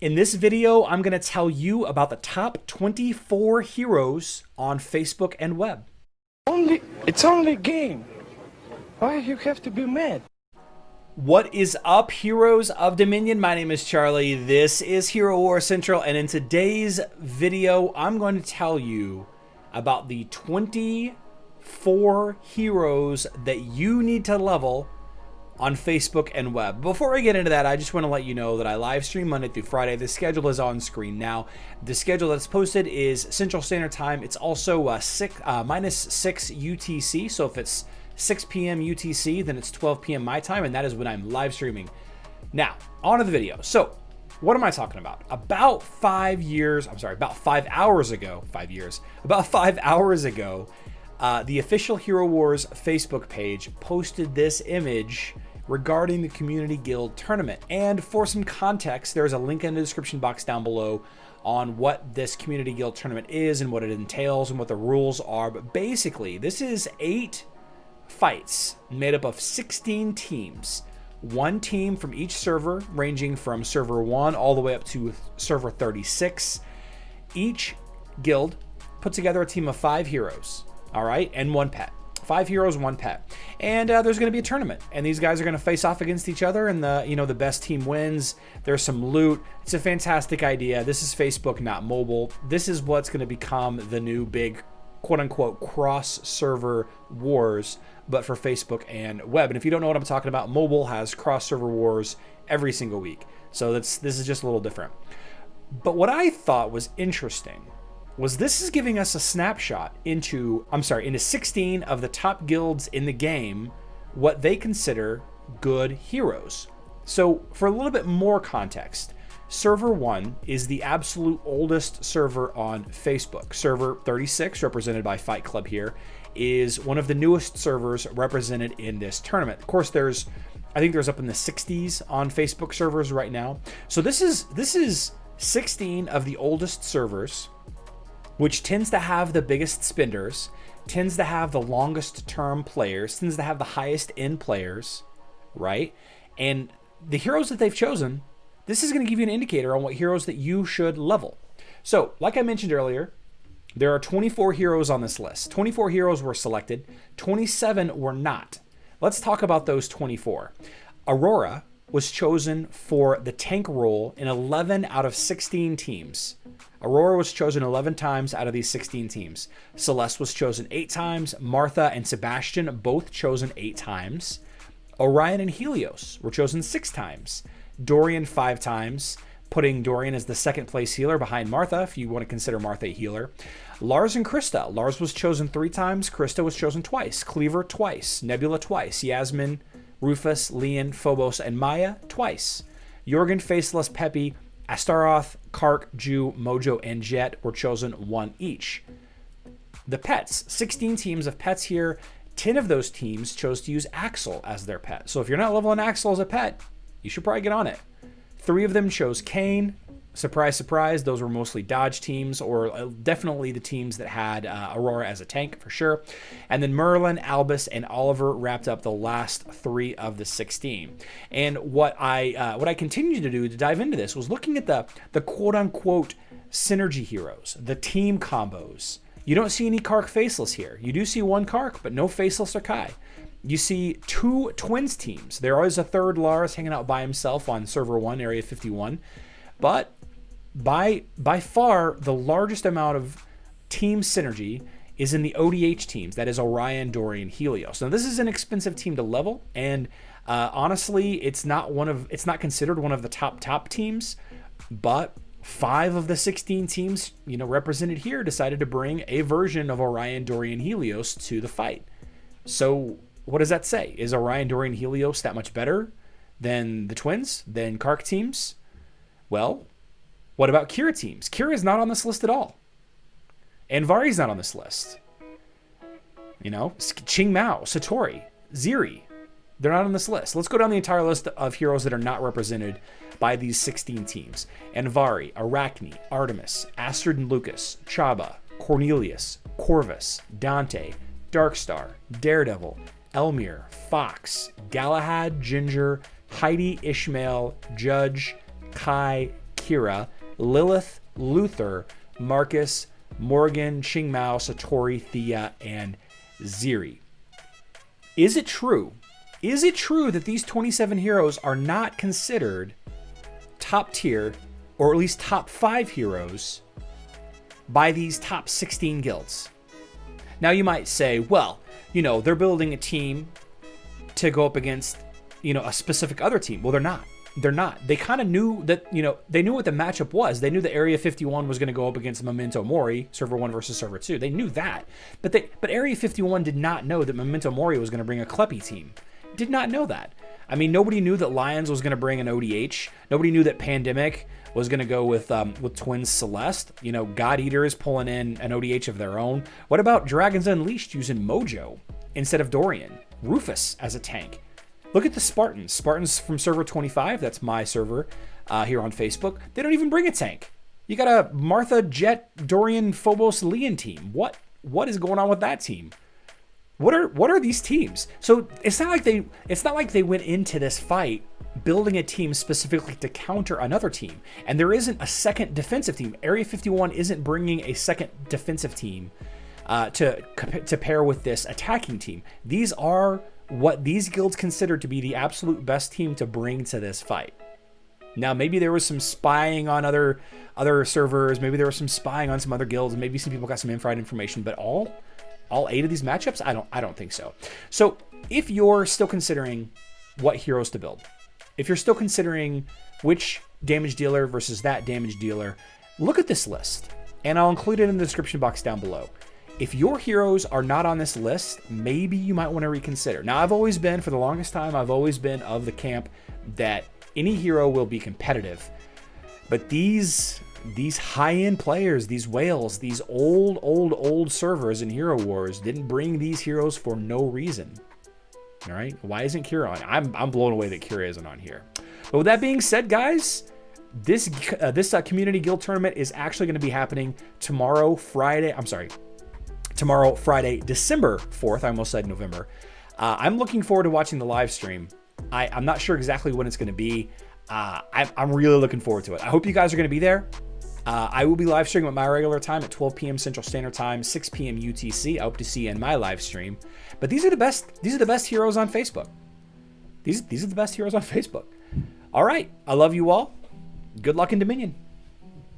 In this video, I'm going to tell you about the top 24 heroes on Facebook and web. It's only a game. Why you have to be mad? What is up, heroes of Dominion? My name is Charlie. This is Hero War Central, and in today's video, I'm going to tell you about the 24 heroes that you need to level on Facebook and web. Before I get into that, I just want to let you know that I live stream Monday through Friday. The schedule is on screen now. The schedule that's posted is Central Standard Time. It's also minus 6 UTC. So if it's 6 p.m. UTC, then it's 12 p.m. my time, and that is when I'm live streaming. Now, on to the video. So, what am I talking about? About 5 hours ago, the official Hero Wars Facebook page posted this image regarding the Community Guild tournament. And for some context, there's a link in the description box down below on what this Community Guild tournament is and what it entails and what the rules are. But basically, this is 8 fights made up of 16 teams. One team from each server, ranging from server 1 all the way up to server 36. Each guild put together a team of 5 heroes. All right, and 1 pet. 5 heroes, 1 pet. And there's going to be a tournament, and these guys are going to face off against each other, and the best team wins. There's some loot. It's a fantastic idea. This is Facebook, not mobile. This is what's going to become the new big quote-unquote cross-server wars, but for Facebook and web. And if you don't know what I'm talking about, mobile has cross-server wars every single week. So this is just a little different. But what I thought was interesting was this is giving us a snapshot into 16 of the top guilds in the game, what they consider good heroes. So for a little bit more context, Server 1 is the absolute oldest server on Facebook. Server 36, represented by Fight Club here, is one of the newest servers represented in this tournament. Of course, I think there's up in the 60s on Facebook servers right now. So this is 16 of the oldest servers, which tends to have the biggest spenders, tends to have the longest term players, tends to have the highest end players, right? And the heroes that they've chosen, this is going to give you an indicator on what heroes that you should level. So, like I mentioned earlier, there are 24 heroes on this list. 24 heroes were selected, 27 were not. Let's talk about those 24. Aurora was chosen for the tank role in 11 out of 16 teams. Aurora was chosen 11 times out of these 16 teams. Celeste was chosen 8 times. Martha and Sebastian both chosen 8 times. Orion and Helios were chosen 6 times. Dorian 5 times, putting Dorian as the second place healer behind Martha, if you want to consider Martha a healer. Lars and Krista. Lars was chosen 3 times. Krista was chosen twice. Cleaver twice. Nebula twice. Yasmine, Rufus, Leon, Phobos, and Maya twice. Jorgen, Faceless, Peppy, Astaroth, Karkh, Jew, Mojo, and Jet were chosen 1 each. The pets, 16 teams of pets here. 10 of those teams chose to use Axel as their pet. So if you're not leveling Axel as a pet, you should probably get on it. 3 of them chose Cain. Surprise, surprise, those were mostly dodge teams, or definitely the teams that had Aurora as a tank for sure. And then Merlin, Albus, and Oliver wrapped up the last 3 of the 16. And what I continued to do to dive into this was looking at the quote-unquote synergy heroes, the team combos. You don't see any Karkh Faceless here. You do see 1 Karkh, but no Faceless or Kai. You see 2 twins teams. There is a third Lars hanging out by himself on server 1, area 51. But by far, the largest amount of team synergy is in the ODH teams. That is Orion, Dorian, Helios. Now, this is an expensive team to level, and honestly, it's not considered one of the top teams. But 5 of the 16 teams, represented here, decided to bring a version of Orion, Dorian, Helios to the fight. So what does that say? Is Orion, Dorian, Helios that much better than the twins, than Karkh teams? Well, what about Keira teams? Keira is not on this list at all. Andvari is not on this list. QingMao, Satori, Ziri, they're not on this list. Let's go down the entire list of heroes that are not represented by these 16 teams. Andvari, Arachne, Artemis, Astrid&Lucas, Chabba, Cornelius, Corvus, Dante, Darkstar, DareDevil, Elmir, Fox, Galahad, Ginger, Heidi, Ishmael, Judge, Kai, Keira, Lilith, Luther, Markus, Morrigan, QingMao, Satori, Thea, and Ziri. Is it true? Is it true that these 27 heroes are not considered top tier, or at least top 5 heroes by these top 16 guilds? Now you might say, well, you know, they're building a team to go up against, you know, a specific other team. Well, they're not. They're not. They kind of knew that, you know, they knew what the matchup was. They knew that Area 51 was going to go up against Memento Mori, Server 1 versus Server 2. They knew that. But Area 51 did not know that Memento Mori was going to bring a Kleppy team. Did not know that. I mean, nobody knew that Lions was going to bring an ODH. Nobody knew that Pandemic was going to go with Twins Celeste. You know, God Eater is pulling in an ODH of their own. What about Dragons Unleashed using Mojo instead of Dorian? Rufus as a tank. Look at the Spartans. Spartans from server 25, that's my server here on Facebook. They don't even bring a tank. You got a Martha, Jet, Dorian, Phobos, Leon team. What is going on with that team? What are these teams? So it's not like they went into this fight building a team specifically to counter another team. And there isn't a second defensive team. Area 51 isn't bringing a second defensive team to pair with this attacking team. These are what these guilds consider to be the absolute best team to bring to this fight. Now, maybe there was some spying on other servers. Maybe there was some spying on some other guilds. Maybe some people got some inside information. But all 8 of these matchups, I don't think so. So if you're still considering what heroes to build, if you're still considering which damage dealer versus that damage dealer, look at this list. And I'll include it in the description box down below. If your heroes are not on this list, maybe you might want to reconsider. Now, for the longest time, I've always been of the camp that any hero will be competitive. But these high-end players, these whales, these old servers in Hero Wars didn't bring these heroes for no reason. All right? Why isn't Keira on? I'm blown away that Keira isn't on here. But with that being said, guys, this Community Guild Tournament is actually going to be happening tomorrow, Friday, December 4th. I almost said November. I'm looking forward to watching the live stream. I'm not sure exactly when it's going to be. I'm really looking forward to it. I hope you guys are going to be there. I will be live streaming at my regular time at 12 p.m. Central Standard Time, 6 p.m. UTC. I hope to see you in my live stream. But these are the best heroes on Facebook. These are the best heroes on Facebook. All right. I love you all. Good luck in Dominion.